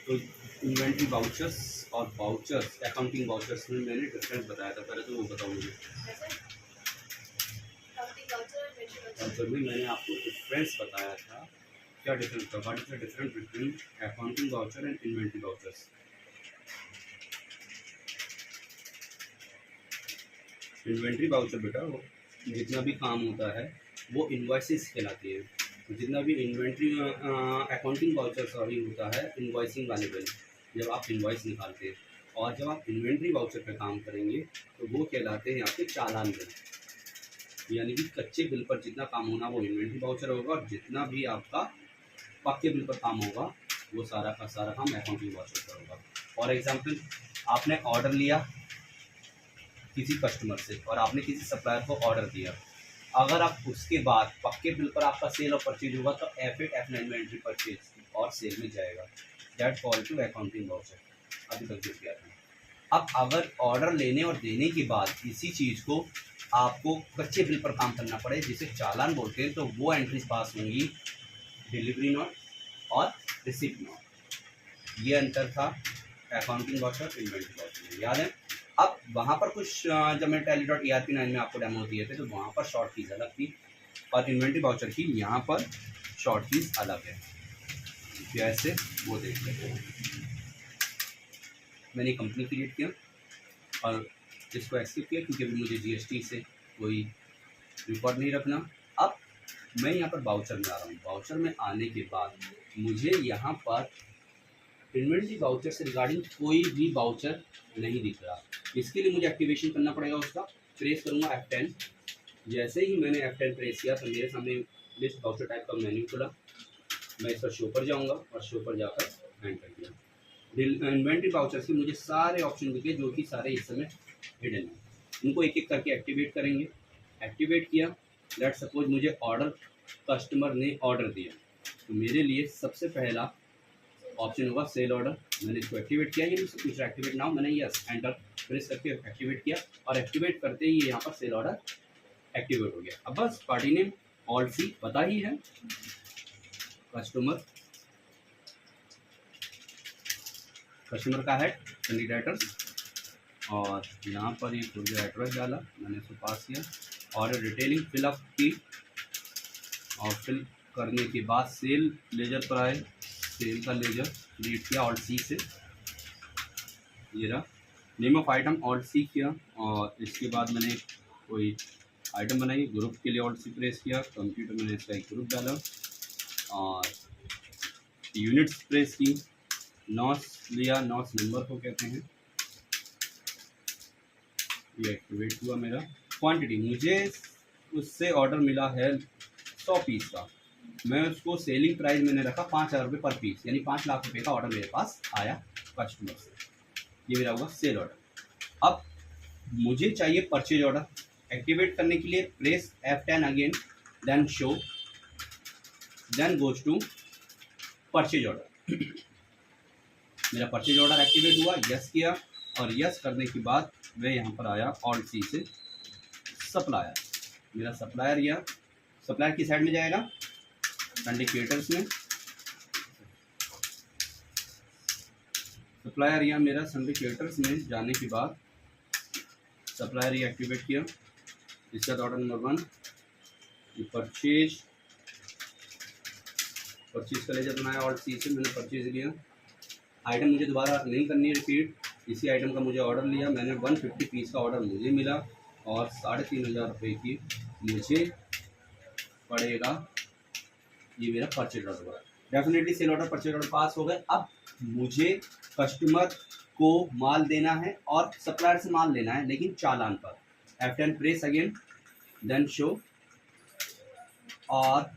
तो inventory vouchers और vouchers, accounting vouchers में मैंने डिफरेंस बताया था, पहले तो वो बताओ मुझे। और जब भी मैंने आपको डिफरेंस बताया था, क्या डिफरेंस था, what is the difference between accounting voucher and inventory vouchers. Inventory voucher बेटा वो जितना भी काम होता है वो इन्वॉइसेस कहलाती है। जितना भी इन्वेंट्री अकाउंटिंग वाउचर सॉरी होता है इन्वॉइसिंग वाले बिल, जब आप इन्वॉइस निकालते हैं। और जब आप इन्वेंट्री वाउचर पे काम करेंगे तो वो कहलाते हैं आपके चालान बिल। यानी कि कच्चे बिल पर जितना काम होना वो इन्वेंट्री वाउचर होगा, और जितना भी आपका पक्के बिल पर काम होगा वो सारा का सारा काम अकाउंटिंग वाउचर पर होगा। फॉर एग्जाम्पल, आपने ऑर्डर लिया किसी कस्टमर से और आपने किसी सप्लायर को ऑर्डर दिया, अगर आप उसके बाद पक्के बिल पर आपका सेल और परचेज होगा तो F8 F9 में एंट्री परचेज और सेल में जाएगा। That fall to accounting voucher. अभी तक जो किया था। अब अगर ऑर्डर लेने और देने के बाद इसी चीज़ को आपको कच्चे बिल पर काम करना पड़े जिसे चालान बोलते हैं, तो वो एंट्रीज पास होंगी डिलीवरी नोट और रिसिप्ट नोट। ये अंतर था अकाउंटिंग वाउचर इन्वेंट्री वाउचर में, याद है। अब वहाँ पर कुछ जब मैं Tally.ERP9 में आपको डेमो दिए थे तो वहाँ पर शॉर्ट फीस अलग थी और इन्वेंट्री वाउचर की यहाँ पर शॉर्ट फीस अलग है। कैसे वो देख लेते हैं। मैंने कंपनी क्रिएट किया और इसको एक्सेप्ट किया क्योंकि अभी मुझे GST से कोई रिकॉर्ड नहीं रखना। अब मैं यहाँ पर वाउचर में आ रहा हूँ। वाउचर में आने के बाद मुझे यहाँ पर इन्वेंट्री वाउचर से रिगार्डिंग कोई भी वाउचर नहीं दिख रहा। इसके लिए मुझे एक्टिवेशन करना पड़ेगा उसका। प्रेस करूँगा F10। जैसे ही मैंने F10 प्रेस किया तो मेरे सामने लिस्ट वाउचर टाइप का मेन्यू खुला। मैं इस पर शो पर जाऊँगा और शो पर जाकर एंटर किया। इन्वेंट्री वाउचर्स के मुझे सारे ऑप्शन दिखे जो कि सारे इस समय हिडन हैं। उनको एक एक करके एक्टिवेट करेंगे। एक्टिवेट किया। लेट सपोज मुझे ऑर्डर कस्टमर ने ऑर्डर दिया तो मेरे लिए सबसे पहला ऑप्शन होगा सेल ऑर्डर। मैंने इसको एक्टिवेट किया, ये कुछ एक्टिवेट ना हो, मैंने यस एंटर प्रेस करके एक्टिवेट किया और एक्टिवेट करते ही यहाँ पर सेल ऑर्डर एक्टिवेट हो गया। अब बस पार्टी नेम ऑल सी पता ही है, कस्टमर का है कैंडिडेटर्स, और यहाँ पर ये जो एड्रेस डाला मैंने इसको पास किया। ऑर्डर डिटेलिंग फिलअप की और फिल करने के बाद सेल लेजर पर आए, सेल का लेजर क्रिएट किया ऑल्ट सी से। ये रहा name of item alt C किया और इसके बाद मैंने कोई आइटम बनाई, ग्रुप के लिए ऑल्ट सी प्रेस किया। कंप्यूटर मैंने इसका एक ग्रुप डाला और यूनिट्स प्रेस की। नॉस लिया, नॉस नंबर को कहते हैं। ये एक्टिवेट हुआ मेरा। क्वांटिटी मुझे उससे ऑर्डर मिला है 100 पीस का। मैं उसको सेलिंग प्राइस मैंने रखा 5,000 रुपये पर पीस, यानी 5 लाख रुपए का ऑर्डर मेरे पास आया कस्टमर से। ये मेरा होगा सेल ऑर्डर। अब मुझे चाहिए परचेज ऑर्डर। एक्टिवेट करने के लिए press F10 again, then show, then goes to purchase order. मेरा परचेज ऑर्डर एक्टिवेट हुआ, यस किया और यस करने के बाद मैं यहाँ पर आया ऑल्ट सी से सप्लायर। मेरा सप्लायर या सप्लायर की साइड में जाएगा इंडिकेटर्स में। सप्लायर या मेरा सिंडिकेटर्स में जाने के बाद सप्लायर ये एक्टिवेट किया। इसका ऑर्डर नंबर 1 ये परचेज का लेजर बनाया ऑल्ट सी से, मैंने परचेज लिया। आइटम मुझे दोबारा नहीं करनी है रिपीट, इसी आइटम का मुझे ऑर्डर लिया मैंने। 150 पीस का ऑर्डर मुझे मिला और 3,500 रुपये की मुझे पड़ेगा। ये मेरा परचेज ऑर्डर हुआ। Definitely sale order purchase order pass हो गए। अब मुझे कस्टमर को माल देना है और सप्लायर से माल लेना है, लेकिन चालान पर। F10 press again, then show, और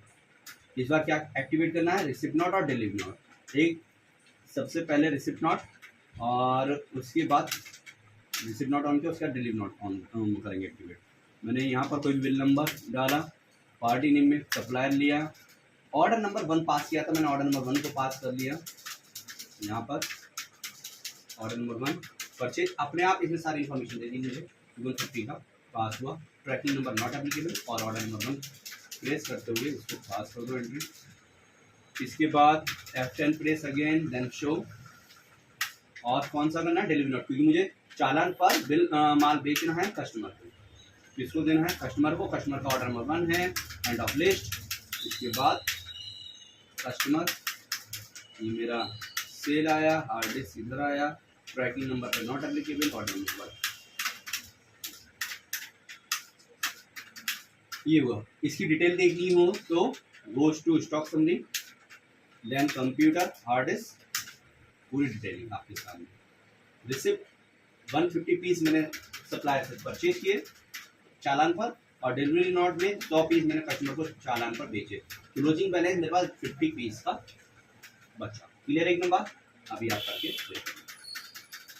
इस बार क्या एक्टिवेट करना है, रिसिप्ट नोट और डिलीवरी नोट। एक सबसे पहले रिसिप्ट नोट और उसके बाद रिसिप्ट नोट ऑन किया, उसका डिलीवरी नोट ऑन करेंगे एक्टिवेट। मैंने यहाँ पर कोई बिल नंबर डाला, पार्टी नेम में सप्लायर लिया, ऑर्डर नंबर 1 पास किया था मैंने, ऑर्डर नंबर 1 को पास कर लिया। यहाँ पर ऑर्डर नंबर 1 परचेज अपने आप इसमें सारी इन्फॉर्मेशन दे दी मुझे। 150 का पास हुआ। ट्रैकिंग नंबर नॉट एप्लीकेबल और ऑर्डर नंबर 1 प्रेस करते हुए इसको पास कर दो एंट्री। इसके बाद F10 press again, then show, और कौन सा करना है, डिलीवरी नोट, क्योंकि मुझे चालान पर बिल माल बेचना है कस्टमर को, किसको देना है, कस्टमर को। कस्टमर का ऑर्डर नंबर 1 है, एंड ऑफ लिस्ट। इसके बाद कस्टमर, ये मेरा सेल आया, हार्ड डिस्क इधर आया, ट्रैकिंग नंबर पर नॉट एप्लीकेबल, ऑर्डर नंबर ये हुआ। इसकी डिटेल देखनी हो तो goes to stock summary, then computer, hard disk, पूरी डिटेलिंग आपके सामने। रिसिप्ट 150 पीस मैंने सप्लायर से परचेज किए चालान पर, और डिलीवरी नोट में 100 पीस मैंने कस्टमर को चालान पर बेचे। क्लोजिंग बैलेंस मेरे पास 50 पीस का बचा। क्लियर एक नंबर, अभी आप करके देखिए।